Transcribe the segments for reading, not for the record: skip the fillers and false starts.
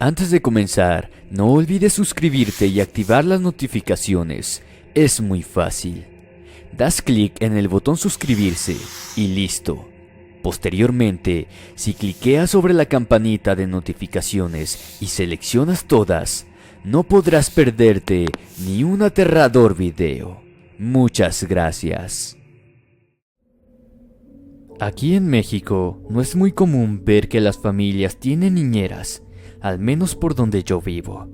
Antes de comenzar, no olvides suscribirte y activar las notificaciones. Es muy fácil. Das clic en el botón suscribirse y listo. Posteriormente, si cliqueas sobre la campanita de notificaciones y seleccionas todas, no podrás perderte ni un aterrador video. Muchas gracias. Aquí en México no es muy común ver que las familias tienen niñeras, al menos por donde yo vivo.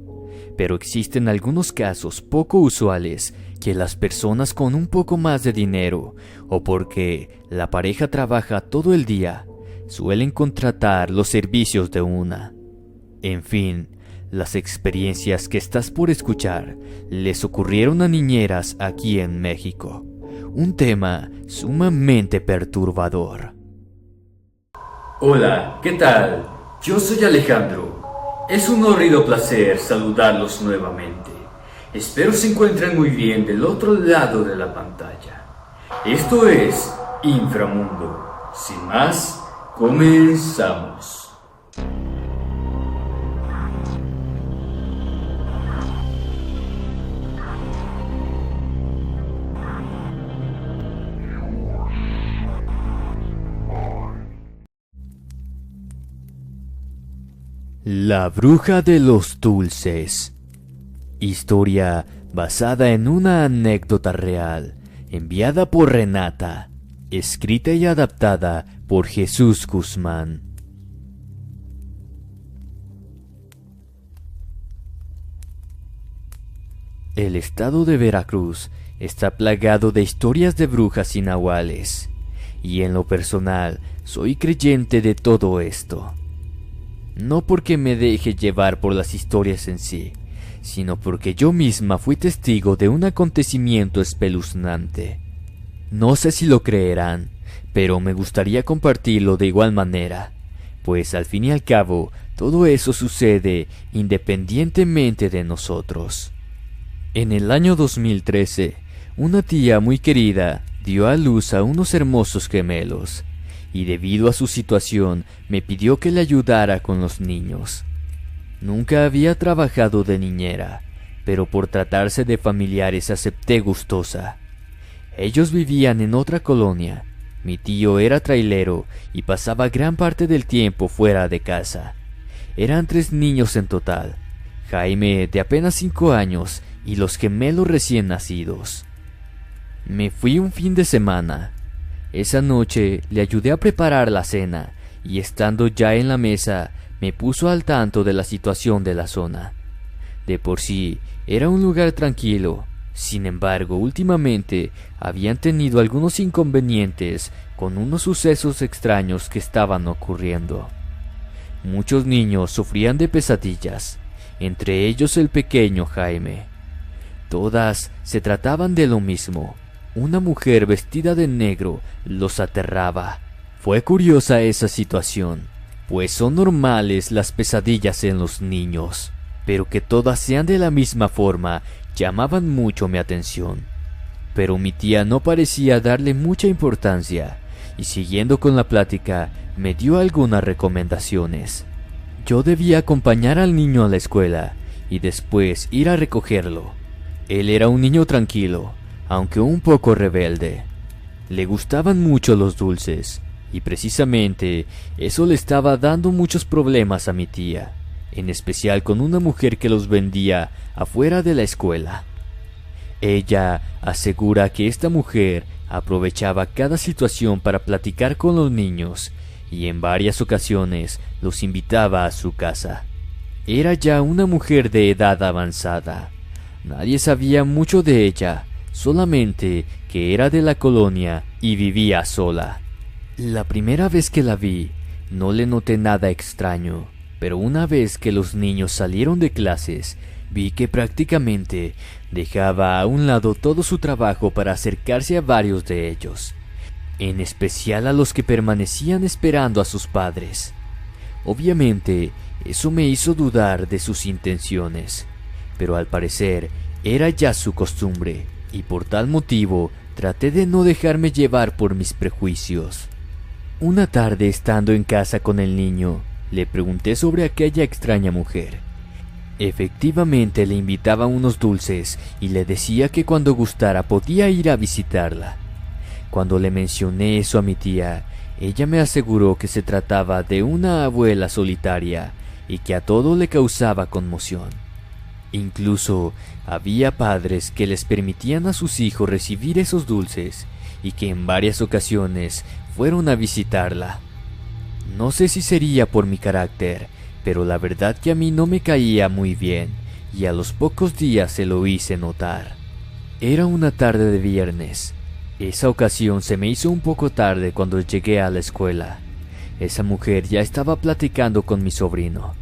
Pero existen algunos casos poco usuales que las personas con un poco más de dinero o porque la pareja trabaja todo el día suelen contratar los servicios de una. En fin, las experiencias que estás por escuchar les ocurrieron a niñeras aquí en México. Un tema sumamente perturbador. Hola, ¿qué tal? Yo soy Alejandro. Es un horrido placer saludarlos nuevamente. Espero se encuentren muy bien del otro lado de la pantalla. Esto es Inframundo. Sin más, comenzamos. La bruja de los dulces. Historia basada en una anécdota real, enviada por Renata, escrita y adaptada por Jesús Guzmán. El estado de Veracruz está plagado de historias de brujas inahuales, y en lo personal soy creyente de todo esto. No porque me deje llevar por las historias en sí, sino porque yo misma fui testigo de un acontecimiento espeluznante. No sé si lo creerán, pero me gustaría compartirlo de igual manera, pues al fin y al cabo todo eso sucede independientemente de nosotros. En el año 2013, una tía muy querida dio a luz a unos hermosos gemelos, y debido a su situación me pidió que le ayudara con los niños. Nunca había trabajado de niñera, pero por tratarse de familiares acepté gustosa. Ellos vivían en otra colonia, mi tío era trailero y pasaba gran parte del tiempo fuera de casa. Eran 3 niños en total, Jaime de apenas 5 años y los gemelos recién nacidos. Me fui un fin de semana. Esa noche le ayudé a preparar la cena y estando ya en la mesa me puso al tanto de la situación de la zona. De por sí era un lugar tranquilo, sin embargo últimamente habían tenido algunos inconvenientes con unos sucesos extraños que estaban ocurriendo. Muchos niños sufrían de pesadillas, entre ellos el pequeño Jaime. Todas se trataban de lo mismo. Una mujer vestida de negro los aterraba. Fue curiosa esa situación, pues son normales las pesadillas en los niños, pero que todas sean de la misma forma llamaban mucho mi atención. Pero mi tía no parecía darle mucha importancia, y siguiendo con la plática, me dio algunas recomendaciones. Yo debía acompañar al niño a la escuela, y después ir a recogerlo. Él era un niño tranquilo, aunque un poco rebelde. Le gustaban mucho los dulces, y precisamente eso le estaba dando muchos problemas a mi tía, en especial con una mujer que los vendía afuera de la escuela. Ella asegura que esta mujer aprovechaba cada situación para platicar con los niños, y en varias ocasiones los invitaba a su casa. Era ya una mujer de edad avanzada. Nadie sabía mucho de ella, solamente que era de la colonia y vivía sola. La primera vez que la vi, no le noté nada extraño, pero una vez que los niños salieron de clases, vi que prácticamente dejaba a un lado todo su trabajo para acercarse a varios de ellos, en especial a los que permanecían esperando a sus padres. Obviamente, eso me hizo dudar de sus intenciones, pero al parecer era ya su costumbre, y por tal motivo traté de no dejarme llevar por mis prejuicios. Una tarde estando en casa con el niño, Le pregunté sobre aquella extraña mujer. Efectivamente le invitaba unos dulces y le decía que cuando gustara podía ir a visitarla. Cuando le mencioné eso a mi tía, ella me aseguró que se trataba de una abuela solitaria y que a todo le causaba conmoción. Incluso había padres que les permitían a sus hijos recibir esos dulces y que en varias ocasiones fueron a visitarla. No sé si sería por mi carácter, pero la verdad que a mí no me caía muy bien y a los pocos días se lo hice notar. Era una tarde de viernes. Esa ocasión se me hizo un poco tarde cuando llegué a la escuela. Esa mujer ya estaba platicando con mi sobrino.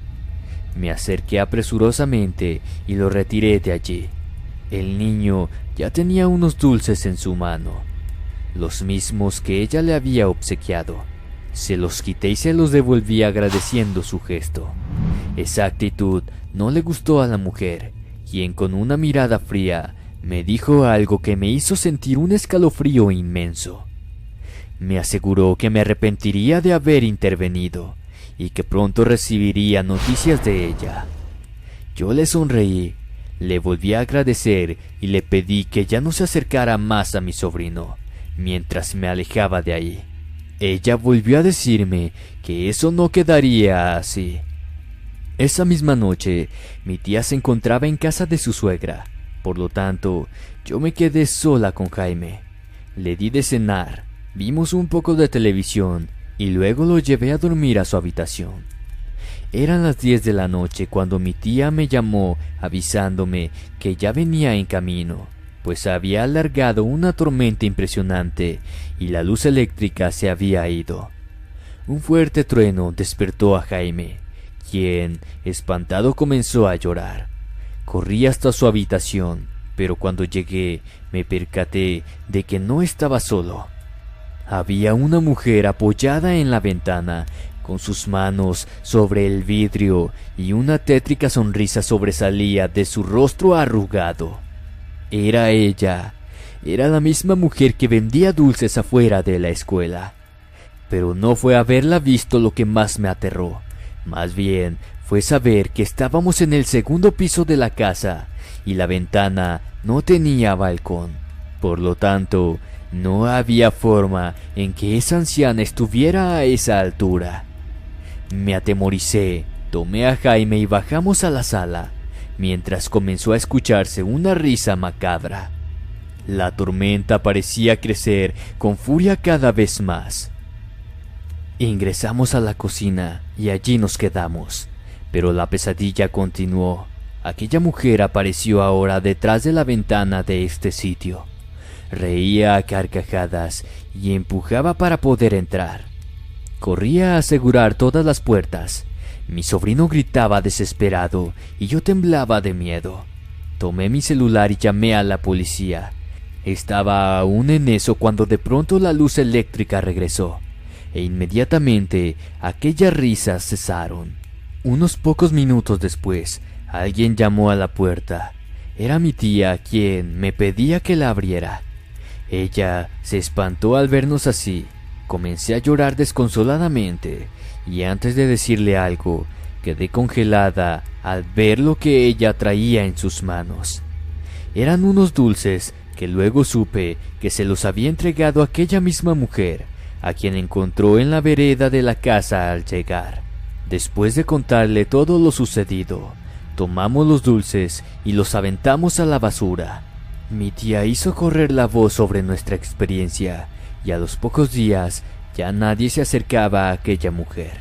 Me acerqué apresurosamente y lo retiré de allí. El niño ya tenía unos dulces en su mano, los mismos que ella le había obsequiado. Se los quité y se los devolví agradeciendo su gesto. Esa actitud no le gustó a la mujer, quien con una mirada fría me dijo algo que me hizo sentir un escalofrío inmenso. Me aseguró que me arrepentiría de haber intervenido y que pronto recibiría noticias de ella. Yo le sonreí, le volví a agradecer y le pedí que ya no se acercara más a mi sobrino, mientras me alejaba de ahí. Ella volvió a decirme que eso no quedaría así. Esa misma noche, mi tía se encontraba en casa de su suegra. Por lo tanto, yo me quedé sola con Jaime. Le di de cenar, vimos un poco de televisión y luego lo llevé a dormir a su habitación. Eran las 10 de la noche cuando mi tía me llamó avisándome que ya venía en camino, pues había alargado una tormenta impresionante y la luz eléctrica se había ido. Un fuerte trueno despertó a Jaime, quien, espantado, comenzó a llorar. Corrí hasta su habitación, pero cuando llegué me percaté de que no estaba solo. Había una mujer apoyada en la ventana, con sus manos sobre el vidrio, y una tétrica sonrisa sobresalía de su rostro arrugado. Era ella. Era la misma mujer que vendía dulces afuera de la escuela. Pero no fue haberla visto lo que más me aterró. Más bien fue saber que estábamos en el segundo piso de la casa y la ventana no tenía balcón. Por lo tanto, no había forma en que esa anciana estuviera a esa altura. Me atemoricé, tomé a Jaime y bajamos a la sala, mientras comenzó a escucharse una risa macabra. La tormenta parecía crecer con furia cada vez más. Ingresamos a la cocina y allí nos quedamos, pero la pesadilla continuó. Aquella mujer apareció ahora detrás de la ventana de este sitio. Reía a carcajadas y empujaba para poder entrar. Corría a asegurar todas las puertas. Mi sobrino gritaba desesperado y yo temblaba de miedo. Tomé mi celular y llamé a la policía. Estaba aún en eso cuando de pronto la luz eléctrica regresó, e inmediatamente aquellas risas cesaron. Unos pocos minutos después, alguien llamó a la puerta. Era mi tía quien me pedía que la abriera. Ella se espantó al vernos así. Comencé a llorar desconsoladamente, y antes de decirle algo, quedé congelada al ver lo que ella traía en sus manos. Eran unos dulces que luego supe que se los había entregado aquella misma mujer, a quien encontró en la vereda de la casa al llegar. Después de contarle todo lo sucedido, tomamos los dulces y los aventamos a la basura. Mi tía hizo correr la voz sobre nuestra experiencia, y a los pocos días ya nadie se acercaba a aquella mujer.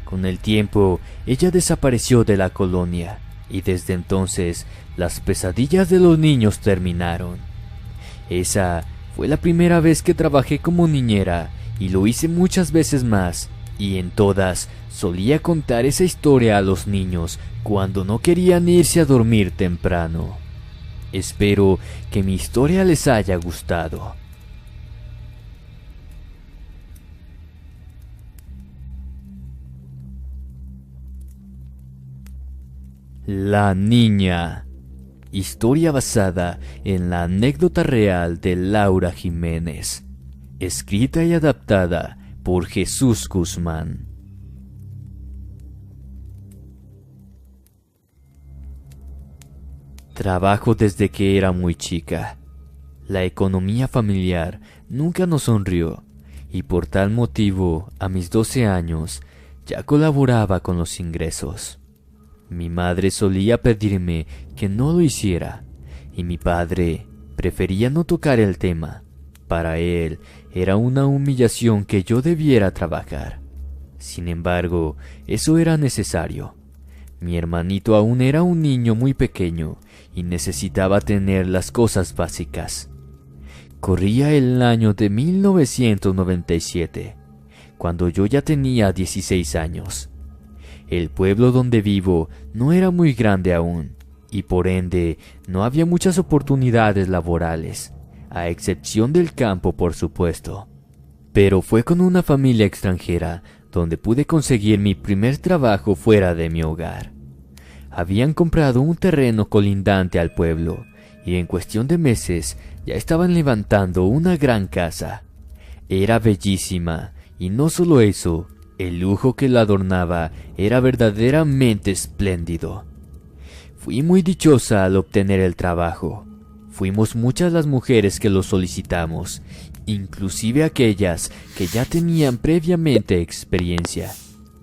Con el tiempo, ella desapareció de la colonia, y desde entonces las pesadillas de los niños terminaron. Esa fue la primera vez que trabajé como niñera, y lo hice muchas veces más, y en todas solía contar esa historia a los niños cuando no querían irse a dormir temprano. Espero que mi historia les haya gustado. La niña. Historia basada en la anécdota real de Laura Jiménez. Escrita y adaptada por Jesús Guzmán. Trabajo desde que era muy chica. La economía familiar nunca nos sonrió y por tal motivo, a mis 12 años, ya colaboraba con los ingresos. Mi madre solía pedirme que no lo hiciera y mi padre prefería no tocar el tema. Para él era una humillación que yo debiera trabajar. Sin embargo, eso era necesario. Mi hermanito aún era un niño muy pequeño y necesitaba tener las cosas básicas. Corría el año de 1997, cuando yo ya tenía 16 años. El pueblo donde vivo no era muy grande aún, y por ende no había muchas oportunidades laborales, a excepción del campo, por supuesto. Pero fue con una familia extranjera donde pude conseguir mi primer trabajo fuera de mi hogar. Habían comprado un terreno colindante al pueblo, y en cuestión de meses ya estaban levantando una gran casa. Era bellísima, y no solo eso, el lujo que la adornaba era verdaderamente espléndido. Fui muy dichosa al obtener el trabajo. Fuimos muchas las mujeres que lo solicitamos, inclusive aquellas que ya tenían previamente experiencia.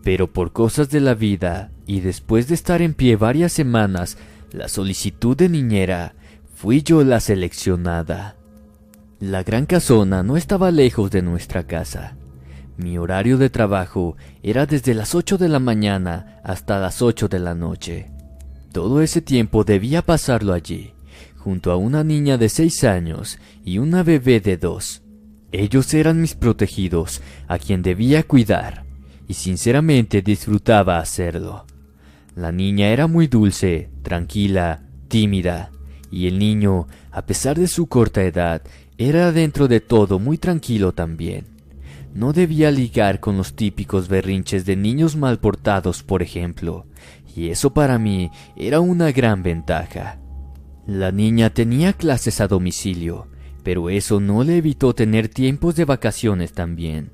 Pero por cosas de la vida, y después de estar en pie varias semanas, la solicitud de niñera, fui yo la seleccionada. La gran casona no estaba lejos de nuestra casa. Mi horario de trabajo era desde las 8 de la mañana hasta las 8 de la noche. Todo ese tiempo debía pasarlo allí, junto a una niña de 6 años y una bebé de 2. Ellos eran mis protegidos, a quien debía cuidar, y sinceramente disfrutaba hacerlo. La niña era muy dulce, tranquila, tímida, y el niño, a pesar de su corta edad, era dentro de todo muy tranquilo también. No debía ligar con los típicos berrinches de niños mal portados, por ejemplo, y eso para mí era una gran ventaja. La niña tenía clases a domicilio, pero eso no le evitó tener tiempos de vacaciones también,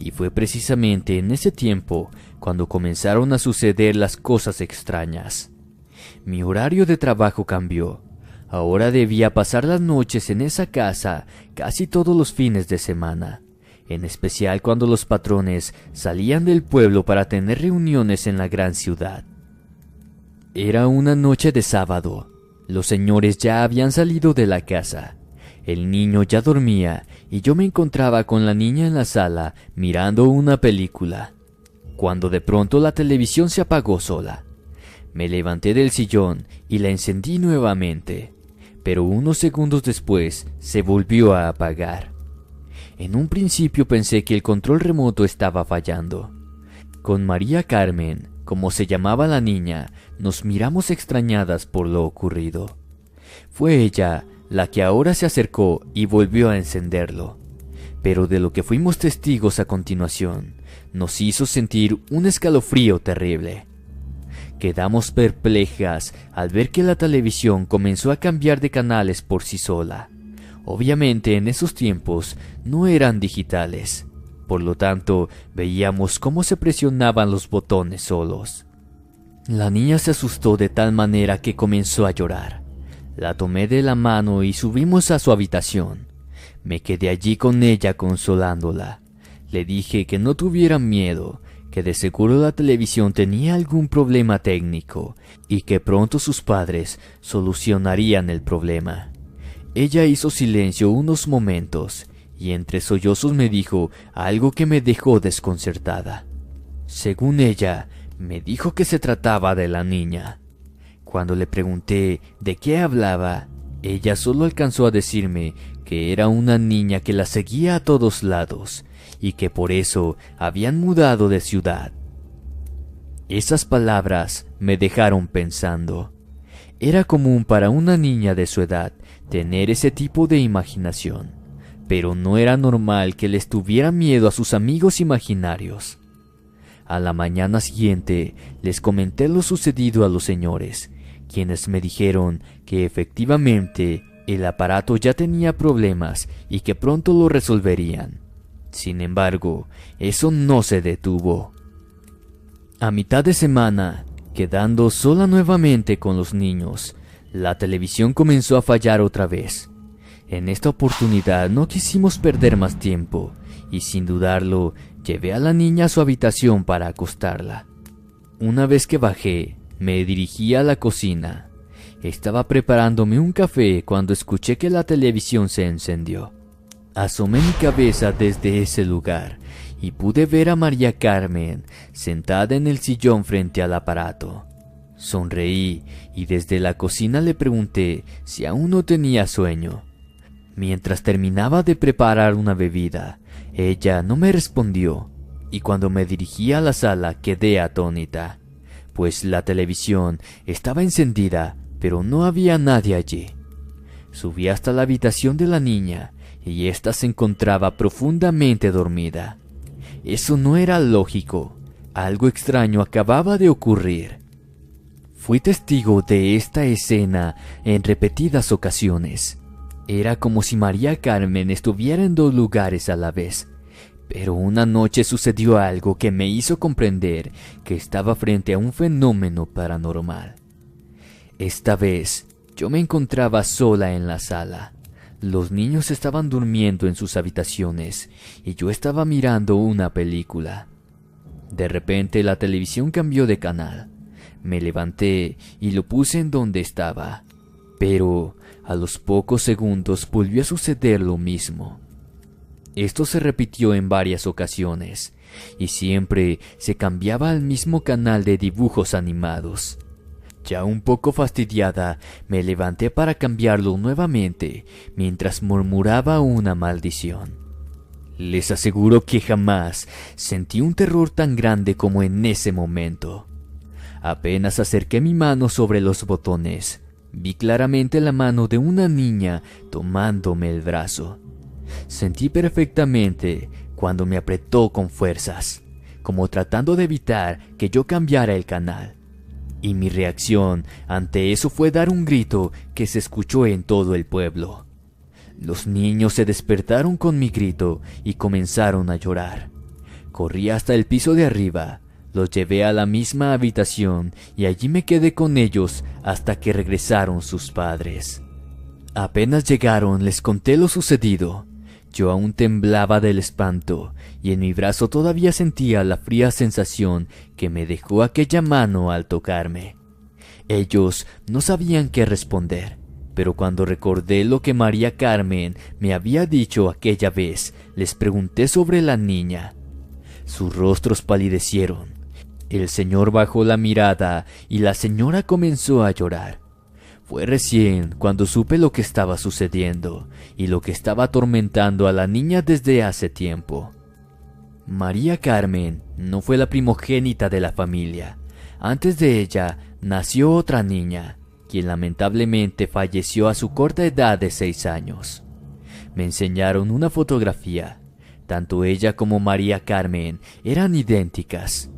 y fue precisamente en ese tiempo cuando comenzaron a suceder las cosas extrañas. Mi horario de trabajo cambió. Ahora debía pasar las noches en esa casa casi todos los fines de semana, en especial cuando los patrones salían del pueblo para tener reuniones en la gran ciudad. Era una noche de sábado. Los señores ya habían salido de la casa. El niño ya dormía y yo me encontraba con la niña en la sala mirando una película, cuando de pronto la televisión se apagó sola. Me levanté del sillón y la encendí nuevamente, pero unos segundos después se volvió a apagar. En un principio pensé que el control remoto estaba fallando. Con María Carmen, como se llamaba la niña, nos miramos extrañadas por lo ocurrido. Fue ella la que ahora se acercó y volvió a encenderlo. Pero de lo que fuimos testigos a continuación, nos hizo sentir un escalofrío terrible. Quedamos perplejas al ver que la televisión comenzó a cambiar de canales por sí sola. Obviamente en esos tiempos no eran digitales, por lo tanto veíamos cómo se presionaban los botones solos. La niña se asustó de tal manera que comenzó a llorar. La tomé de la mano y subimos a su habitación. Me quedé allí con ella consolándola. Le dije que no tuviera miedo, que de seguro la televisión tenía algún problema técnico y que pronto sus padres solucionarían el problema. Ella hizo silencio unos momentos y entre sollozos me dijo algo que me dejó desconcertada. Según ella, me dijo que se trataba de la niña. Cuando le pregunté de qué hablaba, ella solo alcanzó a decirme que era una niña que la seguía a todos lados y que por eso habían mudado de ciudad. Esas palabras me dejaron pensando. Era común para una niña de su edad tener ese tipo de imaginación, pero no era normal que les tuviera miedo a sus amigos imaginarios. A la mañana siguiente les comenté lo sucedido a los señores, quienes me dijeron que efectivamente el aparato ya tenía problemas y que pronto lo resolverían. Sin embargo, eso no se detuvo. A mitad de semana, quedando sola nuevamente con los niños, La televisión comenzó a fallar otra vez. En esta oportunidad no quisimos perder más tiempo y sin dudarlo llevé a la niña a su habitación para acostarla. Una vez que bajé, me dirigí a la cocina. Estaba preparándome un café cuando escuché que la televisión se encendió. Asomé mi cabeza desde ese lugar y pude ver a María Carmen sentada en el sillón frente al aparato. Sonreí y desde la cocina le pregunté si aún no tenía sueño. Mientras terminaba de preparar una bebida, ella no me respondió y cuando me dirigí a la sala quedé atónita, pues la televisión estaba encendida, pero no había nadie allí. Subí hasta la habitación de la niña y ésta se encontraba profundamente dormida. Eso no era lógico. Algo extraño acababa de ocurrir. Fui testigo de esta escena en repetidas ocasiones. Era como si María Carmen estuviera en dos lugares a la vez. Pero una noche sucedió algo que me hizo comprender que estaba frente a un fenómeno paranormal. Esta vez, yo me encontraba sola en la sala. Los niños estaban durmiendo en sus habitaciones y yo estaba mirando una película. De repente la televisión cambió de canal. Me levanté y lo puse en donde estaba. Pero a los pocos segundos volvió a suceder lo mismo. Esto se repitió en varias ocasiones y siempre se cambiaba al mismo canal de dibujos animados. Ya un poco fastidiada, me levanté para cambiarlo nuevamente mientras murmuraba una maldición. Les aseguro que jamás sentí un terror tan grande como en ese momento. Apenas acerqué mi mano sobre los botones, vi claramente la mano de una niña tomándome el brazo. Sentí perfectamente cuando me apretó con fuerzas, como tratando de evitar que yo cambiara el canal. Y mi reacción ante eso fue dar un grito que se escuchó en todo el pueblo. Los niños se despertaron con mi grito y comenzaron a llorar. Corrí hasta el piso de arriba, los llevé a la misma habitación y allí me quedé con ellos hasta que regresaron sus padres. Apenas llegaron les conté lo sucedido. Yo aún temblaba del espanto y en mi brazo todavía sentía la fría sensación que me dejó aquella mano al tocarme. Ellos no sabían qué responder, pero cuando recordé lo que María Carmen me había dicho aquella vez, les pregunté sobre la niña. Sus rostros palidecieron. El señor bajó la mirada y la señora comenzó a llorar. Fue recién cuando supe lo que estaba sucediendo y lo que estaba atormentando a la niña desde hace tiempo. María Carmen no fue la primogénita de la familia. Antes de ella nació otra niña, quien lamentablemente falleció a su corta edad de 6 años. Me enseñaron una fotografía. Tanto ella como María Carmen eran idénticas.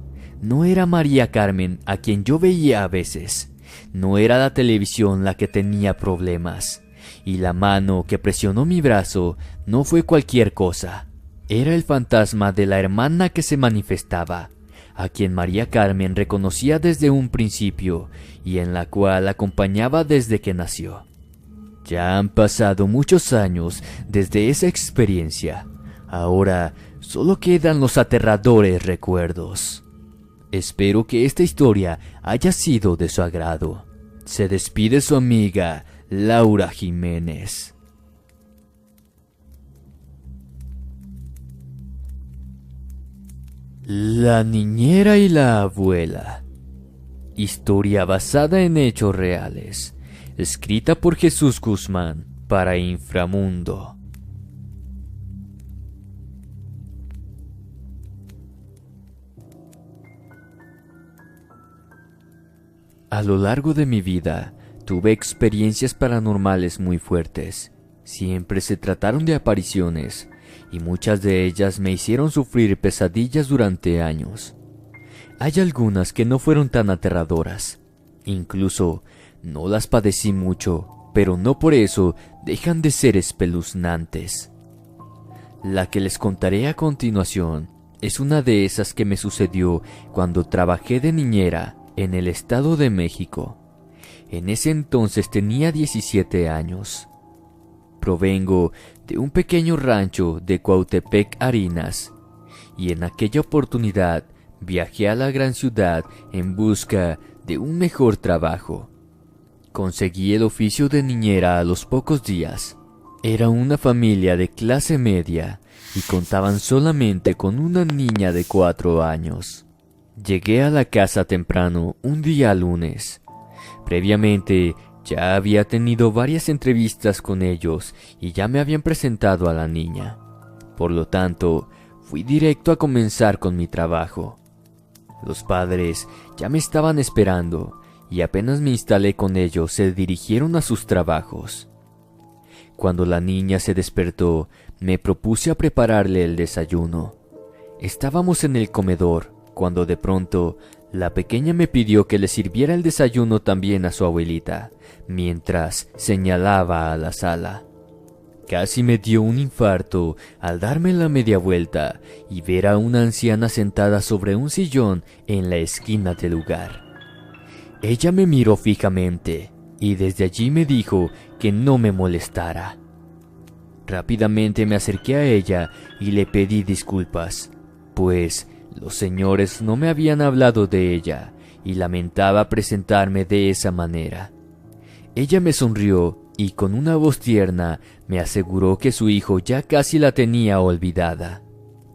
No era María Carmen a quien yo veía a veces. No era la televisión la que tenía problemas, y la mano que presionó mi brazo no fue cualquier cosa. Era el fantasma de la hermana que se manifestaba, a quien María Carmen reconocía desde un principio y en la cual acompañaba desde que nació. Ya han pasado muchos años desde esa experiencia. Ahora solo quedan los aterradores recuerdos. Espero que esta historia haya sido de su agrado. Se despide su amiga Laura Jiménez. La niñera y la abuela. Historia basada en hechos reales. Escrita por Jesús Guzmán para Inframundo. A lo largo de mi vida, tuve experiencias paranormales muy fuertes. Siempre se trataron de apariciones, y muchas de ellas me hicieron sufrir pesadillas durante años. Hay algunas que no fueron tan aterradoras. Incluso, no las padecí mucho, pero no por eso dejan de ser espeluznantes. La que les contaré a continuación es una de esas que me sucedió cuando trabajé de niñera en el Estado de México. En ese entonces tenía 17 años. Provengo de un pequeño rancho de Cuautepec, Arinas, y en aquella oportunidad viajé a la gran ciudad en busca de un mejor trabajo. Conseguí el oficio de niñera a los pocos días. Era una familia de clase media y contaban solamente con una niña de 4 años. Llegué a la casa temprano un día lunes. Previamente ya había tenido varias entrevistas con ellos y ya me habían presentado a la niña. Por lo tanto, fui directo a comenzar con mi trabajo. Los padres ya me estaban esperando y apenas me instalé con ellos se dirigieron a sus trabajos. Cuando la niña se despertó, me propuse a prepararle el desayuno. Estábamos en el comedor cuando de pronto la pequeña me pidió que le sirviera el desayuno también a su abuelita, mientras señalaba a la sala. Casi me dio un infarto al darme la media vuelta y ver a una anciana sentada sobre un sillón en la esquina del lugar. Ella me miró fijamente y desde allí me dijo que no me molestara. Rápidamente me acerqué a ella y le pedí disculpas, pues los señores no me habían hablado de ella y lamentaba presentarme de esa manera. Ella me sonrió y con una voz tierna me aseguró que su hijo ya casi la tenía olvidada.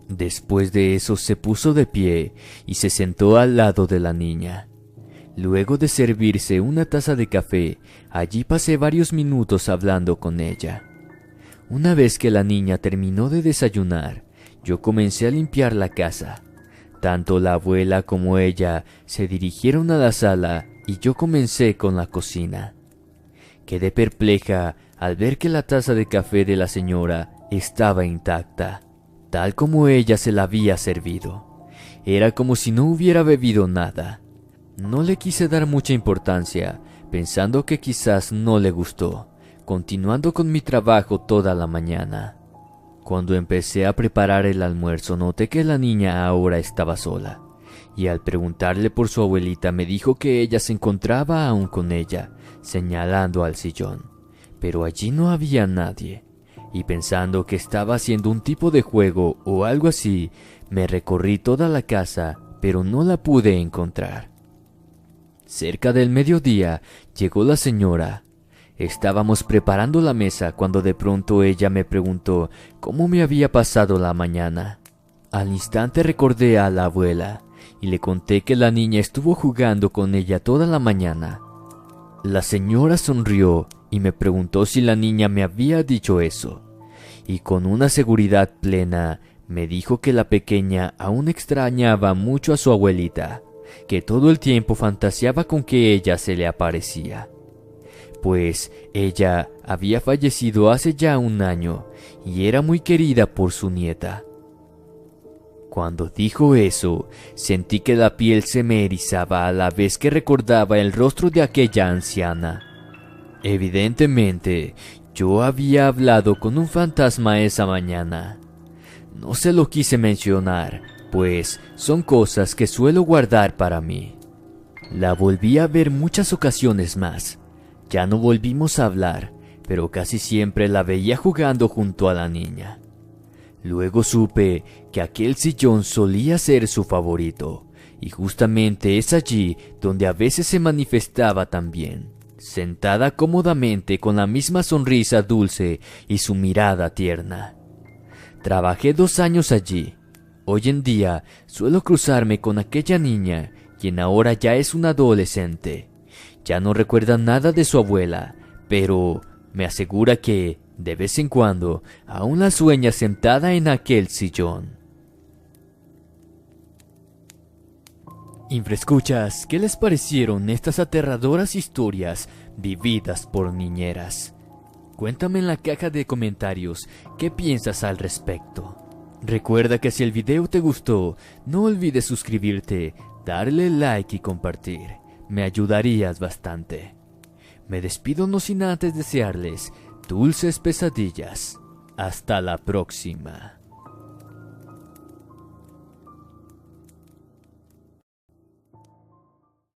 Después de eso se puso de pie y se sentó al lado de la niña. Luego de servirse una taza de café, allí pasé varios minutos hablando con ella. Una vez que la niña terminó de desayunar, yo comencé a limpiar la casa. Tanto la abuela como ella se dirigieron a la sala y yo comencé con la cocina. Quedé perpleja al ver que la taza de café de la señora estaba intacta, tal como ella se la había servido. Era como si no hubiera bebido nada. No le quise dar mucha importancia, pensando que quizás no le gustó, continuando con mi trabajo toda la mañana. Cuando empecé a preparar el almuerzo noté que la niña ahora estaba sola, y al preguntarle por su abuelita me dijo que ella se encontraba aún con ella, señalando al sillón, pero allí no había nadie, y pensando que estaba haciendo un tipo de juego o algo así, me recorrí toda la casa, pero no la pude encontrar. Cerca del mediodía llegó la señora. Estábamos preparando la mesa cuando de pronto ella me preguntó cómo me había pasado la mañana. Al instante recordé a la abuela y le conté que la niña estuvo jugando con ella toda la mañana. La señora sonrió y me preguntó si la niña me había dicho eso, y con una seguridad plena me dijo que la pequeña aún extrañaba mucho a su abuelita, que todo el tiempo fantaseaba con que ella se le aparecía, pues ella había fallecido hace ya 1 año y era muy querida por su nieta. Cuando dijo eso, sentí que la piel se me erizaba a la vez que recordaba el rostro de aquella anciana. Evidentemente, yo había hablado con un fantasma esa mañana. No se lo quise mencionar, pues son cosas que suelo guardar para mí. La volví a ver muchas ocasiones más. Ya no volvimos a hablar, pero casi siempre la veía jugando junto a la niña. Luego supe que aquel sillón solía ser su favorito, y justamente es allí donde a veces se manifestaba también, sentada cómodamente con la misma sonrisa dulce y su mirada tierna. Trabajé 2 años allí. Hoy en día suelo cruzarme con aquella niña, quien ahora ya es una adolescente. Ya no recuerda nada de su abuela, pero me asegura que, de vez en cuando, aún la sueña sentada en aquel sillón. Infraescuchas, ¿qué les parecieron estas aterradoras historias vividas por niñeras? Cuéntame en la caja de comentarios qué piensas al respecto. Recuerda que si el video te gustó, no olvides suscribirte, darle like y compartir. Me ayudarías bastante. Me despido no sin antes desearles dulces pesadillas. Hasta la próxima.